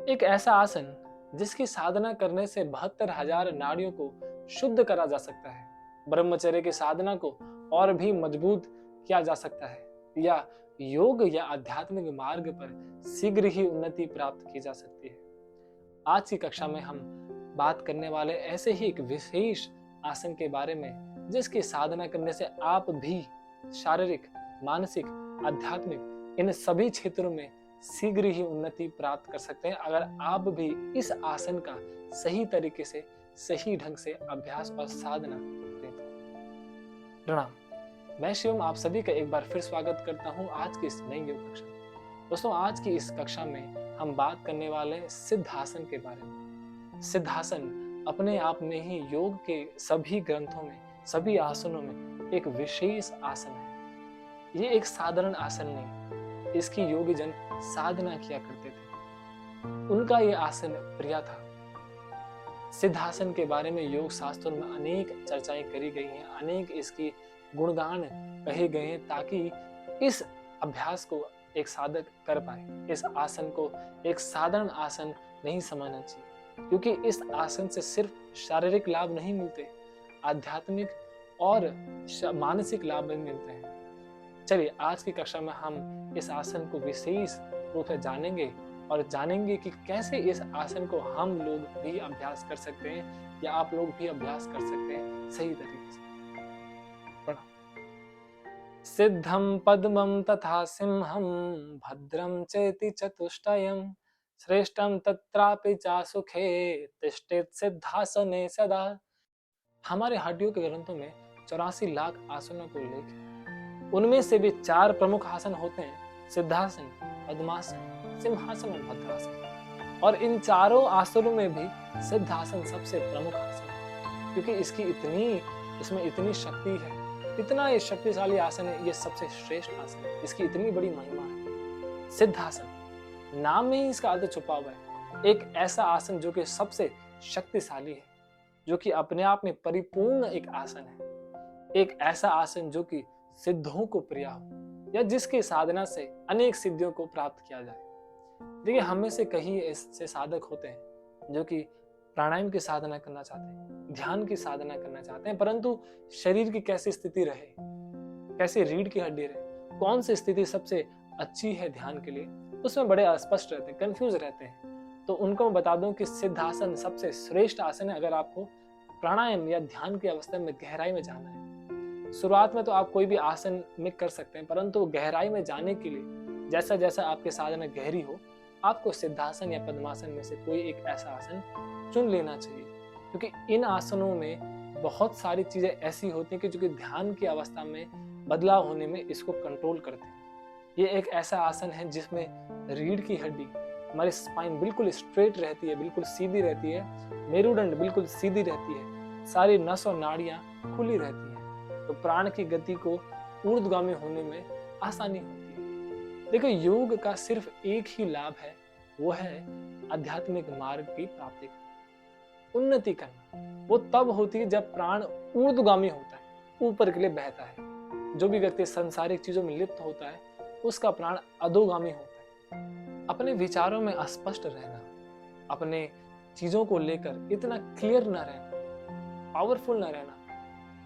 एक ऐसा आसन जिसकी साधना करने से 72,000 नाड़ियों को शुद्ध करा जा सकता है। ब्रह्मचर्य की साधना को और भी मजबूत किया जा सकता है, या योग या आध्यात्मिक मार्ग पर शीघ्र ही उन्नति प्राप्त की जा सकती है। आज की कक्षा में हम बात करने वाले ऐसे ही एक विशेष आसन के बारे में जिसकी साधना करने से आप भी शारीरिक, मानसिक, आध्यात्मिक इन सभी क्षेत्रों में शीघ्र ही उन्नति प्राप्त कर सकते हैं, अगर आप भी इस आसन का सही तरीके से, सही ढंग से अभ्यास और साधना करें तो। प्रणाम, मैं शिवम आप सभी का एक बार फिर स्वागत करता हूं आज की इस नई योग कक्षा में। दोस्तों, आज की इस कक्षा में हम बात करने वाले हैं सिद्धासन के बारे में। सिद्धासन अपने आप में ही योग के सभी ग्रंथों में, सभी आसनों में एक विशेष आसन है। ये एक साधारण आसन नहीं, इसकी योगी जन साधना किया करते थे, उनका ये आसन प्रिय था। सिद्धासन के बारे में योग शास्त्रों में अनेक चर्चाएं करी गई हैं, अनेक इसकी गुणगान कहे गए हैं, ताकि इस अभ्यास को एक साधक कर पाए। इस आसन को एक साधारण आसन नहीं समझना चाहिए, क्योंकि इस आसन से सिर्फ शारीरिक लाभ नहीं मिलते, आध्यात्मिक और मानसिक लाभ भी मिलते हैं। चलिए, आज की कक्षा में हम इस आसन को विशेष रूप से जानेंगे कि कैसे इस आसन को हम लोग भी अभ्यास कर सकते हैं, या आप लोग भी अभ्यास कर सकते हैं सही तरीके से। सिद्धं पद्मं तथा सिंहं भद्रं चेति चतुष्टयं श्रेष्ठं तत्रापि चासुखे तिष्ठेत् सिद्धासने सदा। हमारे हड्डियों के ग्रंथों में 84 लाख आसनों को उल्लेख है। उनमें से भी 4 प्रमुख आसन होते हैं: सिद्धासन, पद्मासन, सिंहासन और भद्रासन। और इन चारों आसनों में भी सिद्धासन सबसे प्रमुख आसन है, क्योंकि इसमें इतनी शक्ति है, इतना ये शक्तिशाली आसन है, ये सबसे श्रेष्ठ आसन है, इसकी इतनी बड़ी महिमा है। सिद्धासन नाम में ही इसका अर्थ छुपा हुआ है। एक ऐसा आसन जो कि सबसे शक्तिशाली है, जो कि अपने आप में परिपूर्ण एक आसन है। एक ऐसा आसन जो कि सिद्धों को प्रिय हो, या जिसकी साधना से अनेक सिद्धियों को प्राप्त किया जाए। देखिए, हमें से कई ऐसे साधक होते हैं जो कि प्राणायाम की साधना करना चाहते हैं, ध्यान की साधना करना चाहते हैं, परंतु शरीर की कैसी स्थिति रहे, कैसी रीढ़ की हड्डी रहे, कौन सी स्थिति सबसे अच्छी है ध्यान के लिए, उसमें बड़े अस्पष्ट रहते हैं, कंफ्यूज रहते हैं। तो उनको मैं बता दूं कि सिद्धासन सबसे श्रेष्ठ आसन है, अगर आपको प्राणायाम या ध्यान की अवस्था में गहराई में जाना है। शुरुआत में तो आप कोई भी आसन में कर सकते हैं, परंतु गहराई में जाने के लिए जैसा जैसा आपकी साधना गहरी हो, आपको सिद्धासन या पद्मासन में से कोई एक ऐसा आसन चुन लेना चाहिए, क्योंकि इन आसनों में बहुत सारी चीजें ऐसी होती हैं कि जो कि ध्यान की अवस्था में बदलाव होने में इसको कंट्रोल करते हैं। ये एक ऐसा आसन है जिसमें रीढ़ की हड्डी, हमारी स्पाइन बिल्कुल स्ट्रेट रहती है, बिल्कुल सीधी रहती है, मेरुदंड बिल्कुल सीधी रहती है, सारी नस और नाड़ियां खुली रहती है, तो प्राण की गति को ऊर्ध्वगामी होने में आसानी होती है। देखो, योग का सिर्फ एक ही लाभ है, वो है आध्यात्मिक मार्ग की प्राप्ति करना, उन्नति करना। वो तब होती है जब प्राण ऊर्ध्वगामी होता है, ऊपर के लिए बहता है। जो भी व्यक्ति सांसारिक चीजों में लिप्त होता है, उसका प्राण अधोगामी होता है। अपने विचारों में अस्पष्ट रहना, अपने चीजों को लेकर इतना क्लियर न रहना, पावरफुल न रहना,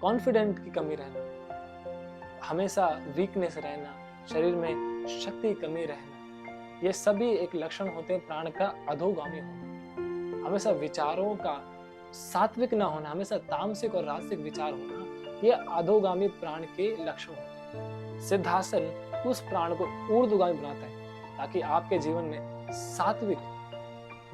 कॉन्फिडेंट की कमी रहना, हमेशा वीकनेस रहना, शरीर में शक्ति की कमी रहना, ये सभी एक लक्षण होते हैं प्राण का अधोगामी होना। हमेशा विचारों का सात्विक न होना, हमेशा तामसिक और राजसिक विचार होना, ये अधोगामी प्राण के लक्षण होते हैं। सिद्धासन उस प्राण को ऊर्ध्वगामी बनाता है, ताकि आपके जीवन में सात्विक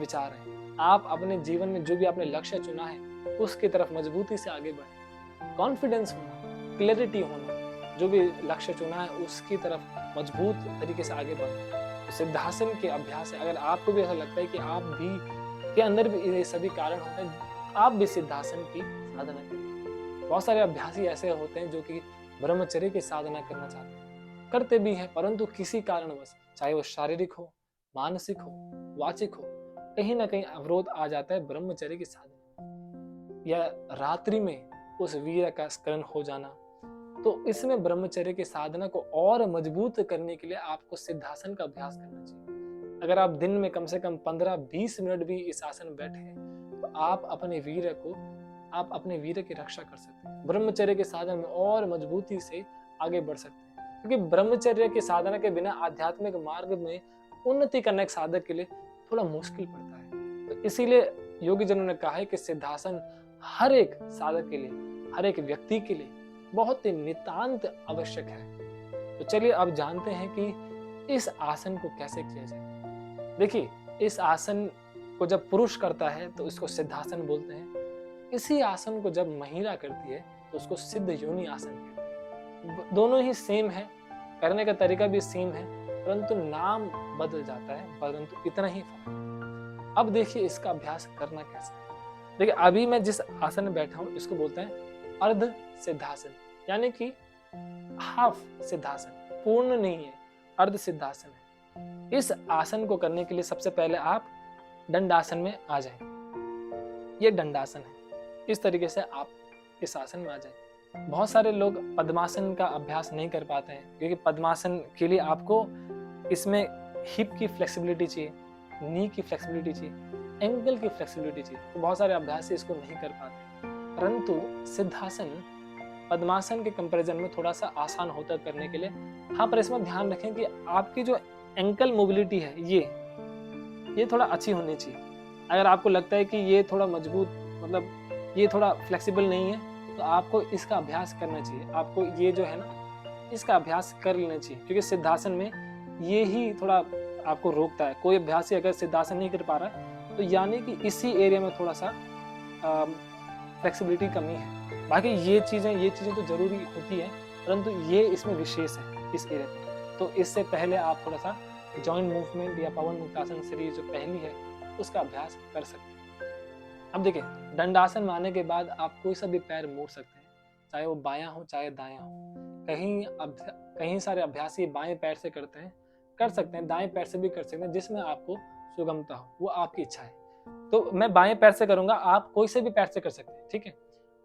विचार है, आप अपने जीवन में जो भी आपने लक्ष्य चुना है उसकी तरफ मजबूती से आगे बढ़े, कॉन्फिडेंस होना, क्लैरिटी होना, जो भी लक्ष्य चुना है उसकी तरफ मजबूत तरीके से आगे बढ़े। तो सिद्धासन के अभ्यास से अगर आपको भी ऐसा लगता है कि आप भी के अंदर भी ये सभी कारण होते हैं, आप भी सिद्धासन की साधना करें। बहुत सारे अभ्यासी ऐसे होते हैं जो कि ब्रह्मचर्य की साधना करना चाहते हैं, करते भी हैं, परंतु किसी कारणवश, चाहे वो शारीरिक हो, मानसिक हो, वाचिक हो, कहीं ना कहीं अवरोध आ जाता है ब्रह्मचर्य की साधना, या रात्रि में उस वीर्य का स्खलन हो जाना। तो इसमें ब्रह्मचर्य की साधना को और मजबूत करने के लिए आपको सिद्धासन का अभ्यास करना चाहिए। अगर आप दिन में कम से कम 15-20 मिनट भी इस आसन में बैठे तो आप अपने वीर्य की रक्षा कर सकते हैं। ब्रह्मचर्य के साधन में और मजबूती से आगे बढ़ सकते हैं, क्योंकि ब्रह्मचर्य की साधना के बिना आध्यात्मिक मार्ग में उन्नति करने के साधक के लिए थोड़ा मुश्किल पड़ता है। तो इसीलिए योगी जनों ने कहा है कि सिद्धासन हर एक साधक के लिए, हर एक व्यक्ति के लिए बहुत ही नितांत आवश्यक है। तो चलिए अब जानते हैं कि इस आसन को कैसे किया जाए। देखिए, इस आसन को जब पुरुष करता है तो इसको सिद्धासन बोलते हैं। इसी आसन को जब महिला करती है तो उसको सिद्ध योनि आसन कहते हैं। दोनों ही सेम है, करने का तरीका भी सेम है, परंतु नाम बदल जाता है, परंतु इतना ही फर्क है। अब देखिए इसका अभ्यास करना कैसे है। देखिए, अभी मैं जिस आसन में बैठा हूं इसको बोलते हैं अर्ध सिद्धासन, यानी कि हाफ सिद्धासन, पूर्ण नहीं है, अर्ध सिद्धासन है। इस आसन को करने के लिए सबसे पहले आप दंडासन में आ जाएं। ये दंडासन है। इस तरीके से आप इस आसन में आ जाएं। बहुत सारे लोग पद्मासन का अभ्यास नहीं कर पाते हैं, क्योंकि पद्मासन के लिए आपको इसमें हिप की फ्लेक्सिबिलिटी चाहिए, नी की फ्लेक्सिबिलिटी चाहिए, एंकल की फ्लेक्सिबिलिटी चाहिए। तो बहुत सारे अभ्यासी इसको नहीं कर पाते। परंतु सिद्धासन पद्मासन के कंपैरिजन में थोड़ा सा आसान होता है करने के लिए। हाँ, पर इसमें ध्यान रखें कि आपकी जो एंकल मोबिलिटी है ये थोड़ा अच्छी होनी चाहिए। अगर आपको लगता है कि ये थोड़ा मजबूत, मतलब ये थोड़ा फ्लेक्सिबल नहीं है, तो आपको इसका अभ्यास करना चाहिए। आपको ये जो है ना, इसका अभ्यास कर लेना चाहिए, क्योंकि सिद्धासन में ये ही थोड़ा आपको रोकता है। कोई अभ्यासी अगर सिद्धासन नहीं कर पा रहा है तो यानी कि इसी एरिया में थोड़ा सा फ्लेक्सिबिलिटी कमी है। बाकी ये चीज़ें तो जरूरी होती है, परंतु ये इसमें विशेष है इस एरिया में। तो इससे पहले आप थोड़ा सा जॉइंट मूवमेंट या पवन मुक्तासन सीरीज जो पहली है उसका अभ्यास कर सकते हैं। अब देखिए, दंडासन में आने के बाद आप कोई सा भी पैर मोड़ सकते हैं, चाहे वो बायां हो चाहे दायां हो। कहीं सारे अभ्यासी बाएं पैर से कर सकते हैं, दाएं पैर से भी कर सकते हैं, जिसमें आपको सुगमता हो, वो आपकी इच्छा है। तो मैं बाएं पैर से करूंगा, आप कोई से भी पैर से कर सकते हैं, ठीक है।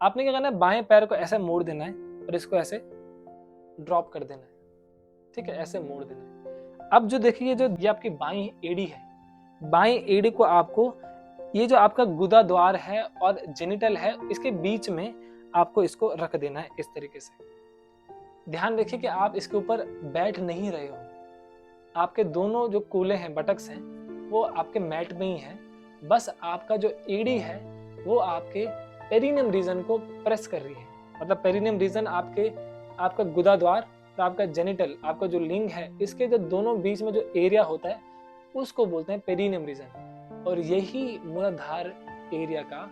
आपने क्या करना है, बाएं पैर को ऐसे मोड़ देना है और इसको ऐसे ड्रॉप कर देना है, ठीक है, ऐसे मोड़ देना है। अब जो देखिए, ये आपकी बाईं एड़ी है, बाईं एड़ी को आपको, ये जो आपका गुदा द्वार है और जेनिटल है, इसके बीच में आपको इसको रख देना है इस तरीके से। ध्यान रखिए कि आप इसके ऊपर बैठ नहीं रहे हो। आपके दोनों जो कूले हैं, बटक्स हैं, वो आपके मैट में ही है। बस आपका जो एड़ी है वो आपके पेरिनियम रीजन को प्रेस कर रही है। मतलब पेरिनियम रीजन आपका गुदा द्वार और आपका जेनिटल, आपका जो लिंग है, इसके जो दोनों बीच में जो एरिया होता है उसको बोलते हैं पेरिनियम रीजन। और यही मूलाधार एरिया का,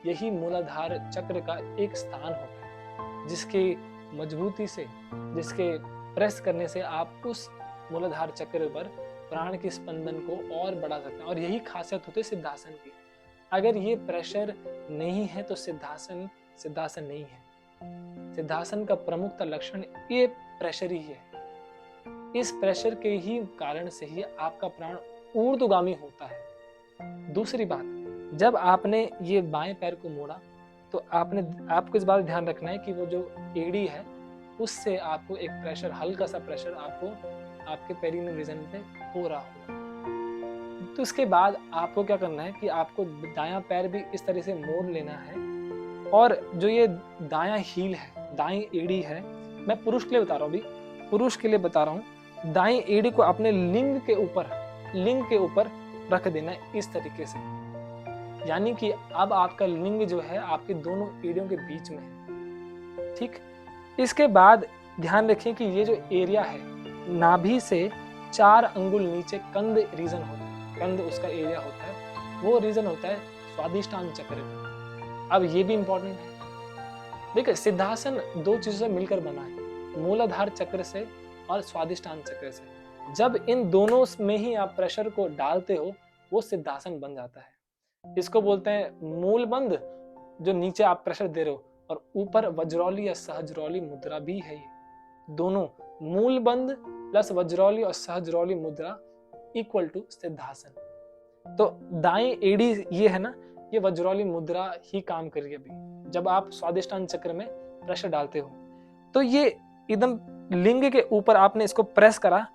यही मूलाधार चक्र का एक स्थान होता है, जिसके मजबूती से, जिसके प्रेस करने से आप उस मूलाधार चक्र पर प्राण के स्पंदन को और बढ़ा सकते हैं। और यही खासियत होती है सिद्धासन की। अगर ये प्रेशर नहीं है तो सिद्धासन नहीं है। सिद्धासन का प्रमुख लक्षण ये प्रेशर ही है। इस प्रेशर के ही कारण से ही आपका प्राण ऊर्ध्वगामी होता है। दूसरी बात, जब आपने ये बाएं पैर को मोड़ा तो आपको इस बात ध्यान रखना है कि वो जो एड़ी है उससे आपको एक प्रेशर, हल्का सा प्रेशर आपको आपके पेरिनियम रीजन पे हो रहा होगा। तो इसके बाद आपको क्या करना है कि आपको दायां पैर भी इस तरह से मोड़ लेना है। और जो ये दायां हील है, दाईं एड़ी है, मैं पुरुष के लिए बता रहा हूँ, अभी पुरुष के लिए बता रहा हूँ। दाईं एड़ी को अपने लिंग के ऊपर रख देना है इस तरीके से। यानी कि अब आपका लिंग जो है आपके दोनों एड़ियों के बीच में है, ठीक। इसके बाद ध्यान रखिए कि ये जो एरिया है, नाभि से 4 अंगुल नीचे कंद रीजन होता है, कंद उसका एरिया होता है, वो रीजन होता है स्वादिष्टान चक्र का। अब ये भी इंपॉर्टेंट है। देखिए, सिद्धासन 2 चीजों से मिलकर बना है, मूलाधार चक्र से और स्वादिष्टान चक्र से। जब इन दोनों में ही आप प्रेशर को डालते हो, वो सिद्धासन बन जाता है। इसको बोलते हैं मूल बंद, जो नीचे आप प्रेशर दे रहे हो, और ऊपर वज्रौली या सहज्रौली मुद्रा भी है। ये दोनों, मूल बंद प्लस वज्रौली और सहज्रौली मुद्रा इक्वल टू सिद्धासन। तो दाएं एड़ी ये है ना, ये वज्रौली मुद्रा ही काम कर रही है अभी, जब आप स्वादिष्टान चक्र में प्रेशर डालते हो। तो ये एकदम लिंग के ऊपर आपने इसको प्रेस करा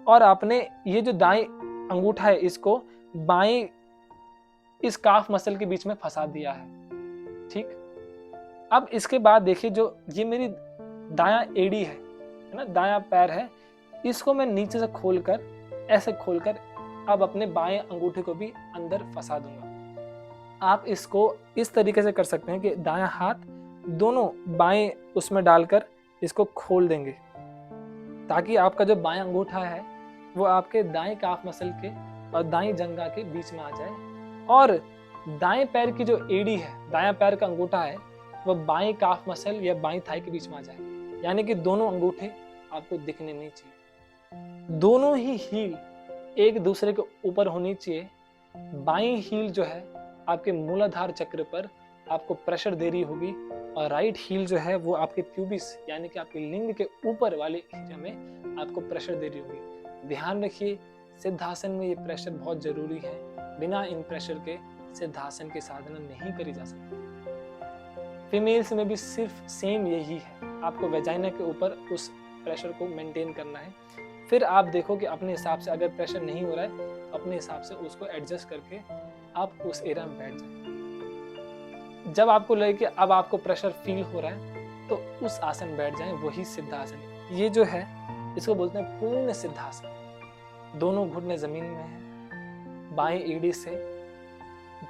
और आपने ये जो दाएं अंगूठा है इसको बाएं इस काफ मसल के बीच में फंसा दिया है। ठीक, अब इसके बाद देखिए जो ये मेरी दायां एड़ी है ना, दायां पैर है, इसको मैं नीचे से खोलकर ऐसे खोलकर अब अपने बाएं अंगूठे को भी अंदर फंसा दूंगा। आप इसको इस तरीके से कर सकते हैं कि दायां हाथ दोनों बाएं उसमें डालकर इसको खोल देंगे ताकि आपका जो बायां अंगूठा है वो आपके दाएं काफ मसल के और दाएं जंघा के बीच में आ जाए, और दाएं पैर की जो एड़ी है, दायां पैर का अंगूठा है, वो बाएं काफ मसल या बाएं थाई के बीच में आ जाए। यानी कि दोनों अंगूठे आपको दिखने नहीं चाहिए, दोनों ही हील एक दूसरे के ऊपर होनी चाहिए। बाईं हील जो है आपके मूलाधार चक्र पर आपको प्रेशर दे रही होगी, और राइट हील जो है वो आपके प्यूबिस यानी कि आपके लिंग के ऊपर वाले एरिया में आपको प्रेशर दे रही होगी। ध्यान रखिए, सिद्धासन में ये प्रेशर बहुत जरूरी है। बिना इन प्रेशर के सिद्धासन की साधना नहीं करी जा सकती। फीमेल्स में भी सिर्फ सेम यही है, आपको वेजाइना के ऊपर उस प्रेशर को मेंटेन करना है। फिर आप देखो कि अपने हिसाब से अगर प्रेशर नहीं हो रहा है तो अपने हिसाब से उसको एडजस्ट करके आप उस एरिया में बैठ जाएं। जब आपको लगे कि अब आपको प्रेशर फील हो रहा है तो उस आसन बैठ जाएं, वही सिद्धासन है। ये जो है इसको बोलते हैं पूर्ण सिद्धासन। दोनों घुटने जमीन में है, बाएं एड़ी से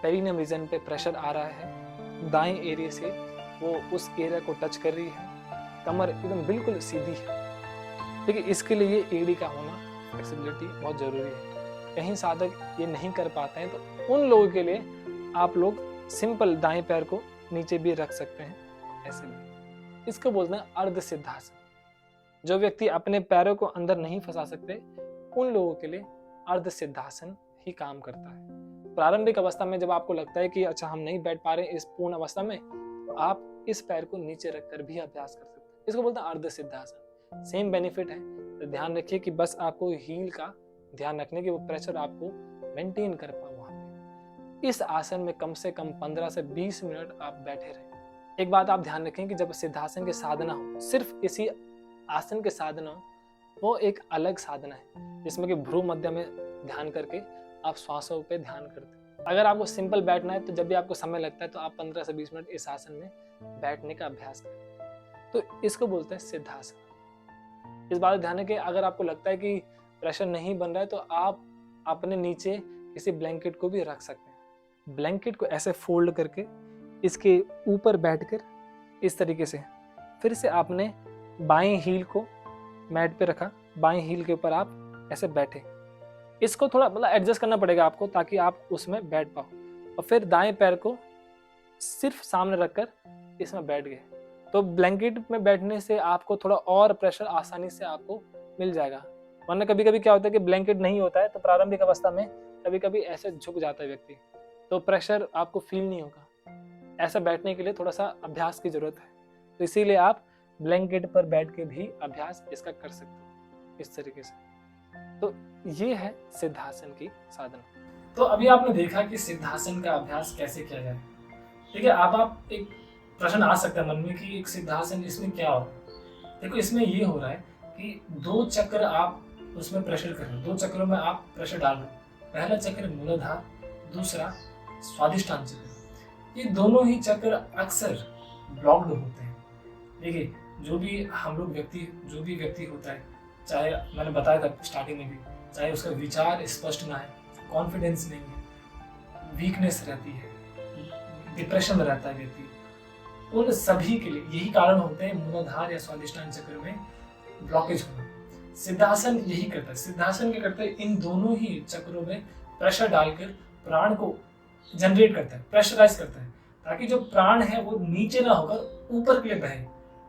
पेरिनियम रीजन पे प्रेशर आ रहा है, दाएं एरिया से वो उस एरिया को टच कर रही है, कमर एकदम बिल्कुल सीधी है। देखिए इसके लिए एड़ी का होना, फ्लेक्सिबिलिटी बहुत जरूरी है। कहीं साधक ये नहीं कर पाते हैं तो उन लोगों के लिए आप लोग सिंपल दाएं पैर को नीचे भी रख सकते हैं, ऐसे भी। इसको बोलते हैं अर्ध सिद्धासन। जो व्यक्ति अपने पैरों को अंदर नहीं फंसा सकते उन लोगों के लिए अर्ध सिद्धासन ही काम करता है। प्रारंभिक अवस्था में जब आपको लगता है कि अच्छा हम नहीं बैठ पा रहे इस पूर्ण अवस्था में, तो आप इस पैर को नीचे रखकर भी अभ्यास कर सकते हैं। इसको बोलते हैं अर्ध सिद्धासन। सेम बेनिफिट है, तो ध्यान रखिए कि बस आपको हील का ध्यान रखने की वो प्रेशर आपको मेंटेन कर पाओ वहां पे। इस आसन में कम से कम 15 से 20 मिनट आप बैठे रहें। एक बात आप ध्यान रखें कि जब सिद्धासन की साधना हो, सिर्फ इसी आसन के साधना हो, वो एक अलग साधना है जिसमें कि भ्रू मध्य में ध्यान करके आप श्वासों पे ध्यान करते हैं। अगर आपको सिंपल बैठना है तो जब भी आपको समय लगता है तो आप 15 से 20 मिनट इस आसन में बैठने का अभ्यास करें। तो इसको बोलते हैं सिद्धासन। इस बात ध्यान है कि अगर आपको लगता है कि प्रेशर नहीं बन रहा है तो आप अपने नीचे किसी ब्लैंकेट को भी रख सकते हैं। ब्लैंकेट को ऐसे फोल्ड करके इसके ऊपर बैठकर इस तरीके से फिर से आपने बाएं हील को मैट पे रखा, बाएं हील के ऊपर आप ऐसे बैठे। इसको थोड़ा मतलब एडजस्ट करना पड़ेगा आपको ताकि आप उसमें बैठ पाओ, और फिर दाएं पैर को सिर्फ सामने रखकर इसमें बैठ गए। तो ब्लैंकेट में बैठने से आपको थोड़ा और प्रेशर आसानी से आपको मिल जाएगा। वरना कभी कभी क्या होता है कि ब्लैंकेट नहीं होता है तो प्रारंभिक अवस्था में कभी कभी ऐसे झुक जाता है व्यक्ति, तो प्रेशर आपको फील नहीं होगा। ऐसा बैठने के लिए थोड़ा सा अभ्यास की जरूरत है, तो इसीलिए आप ब्लैंकेट पर बैठ के भी अभ्यास इसका कर सकते हो इस तरीके से। तो ये है सिद्धासन की साधना। तो अभी आपने देखा कि सिद्धासन का अभ्यास कैसे किया जाए। ठीक है, आप एक प्रश्न आ सकता है मन में कि एक सिद्धासन इसमें क्या हो रहा है। देखो इसमें ये हो रहा है कि 2 चक्र आप उसमें प्रेशर कर रहे हो, 2 चक्रों में आप प्रेशर डाल रहे हो। पहला चक्र मूलाधार, दूसरा स्वादिष्टान चक्र। ये दोनों ही चक्र अक्सर ब्लॉक्ड होते हैं। देखिए जो भी व्यक्ति होता है, चाहे मैंने बताया था स्टार्टिंग में भी, चाहे उसका विचार स्पष्ट ना है, कॉन्फिडेंस नहीं है, वीकनेस रहती है, डिप्रेशन में रहता है व्यक्ति, उन सभी के लिए यही कारण होते हैं मूलाधार या स्वादिष्टान चक्र में ब्लॉकेज होना। सिद्धासन यही करता है। सिद्धासन क्या करता है, इन दोनों ही चक्रों में प्रेशर डालकर प्राण को जनरेट करता है, प्रेशराइज करता है, ताकि जो प्राण है वो नीचे ना होकर ऊपर के लिए बहे।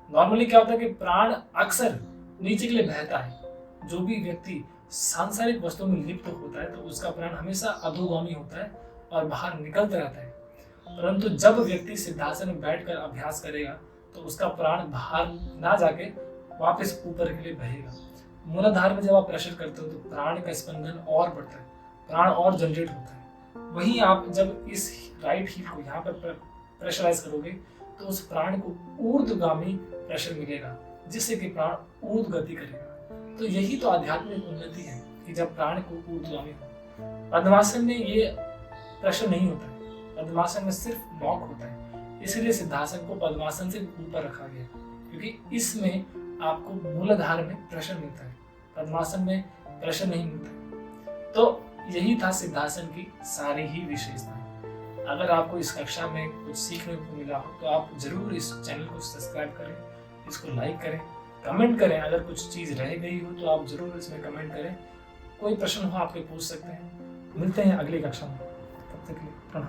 नॉर्मली क्या होता है कि प्राण अक्सर नीचे के लिए बहता है। जो भी व्यक्ति सांसारिक वस्तुओं में लिप्त होता है तो उसका प्राण हमेशा अधोगामी होता है और बाहर निकलता रहता है। परंतु जब व्यक्ति सिद्धासन में बैठकर अभ्यास करेगा तो उसका प्राण बाहर ना जाके वापस ऊपर के लिए बहेगा। मूलाधार में जब आप प्रेशर करते हो तो प्राण का स्पंदन और बढ़ता है, प्राण और जनरेट होता है। वहीं आप जब इस राइट हील को यहाँ पर प्रेशराइज करोगे तो उस प्राण को ऊर्ध्वगामी प्रेशर मिलेगा, जिससे कि प्राण ऊर्ध्व गति करेगा। तो यही तो आध्यात्मिक उन्नति है कि जब प्राण को ऊर्ध्वगामी हो। पद्मासन में ये प्रश्न नहीं होता है, पद्मासन में सिर्फ लॉक होता है, इसलिए सिद्धासन को पद्मासन से ऊपर रखा गया, क्योंकि इसमें आपको मूलाधार में प्रेशर मिलता है, पद्मासन में प्रेशर नहीं मिलता है। तो यही था सिद्धासन की सारी ही विशेषताएं। अगर आपको इस कक्षा में कुछ सीखने को मिला हो तो आप जरूर इस चैनल को सब्सक्राइब करें, इसको लाइक करें, कमेंट करें। अगर कुछ चीज़ रह गई हो तो आप जरूर इसमें कमेंट करें। कोई प्रश्न हो आपके पूछ सकते हैं। मिलते हैं अगली कक्षा में, तब तक के लिए प्रणाम।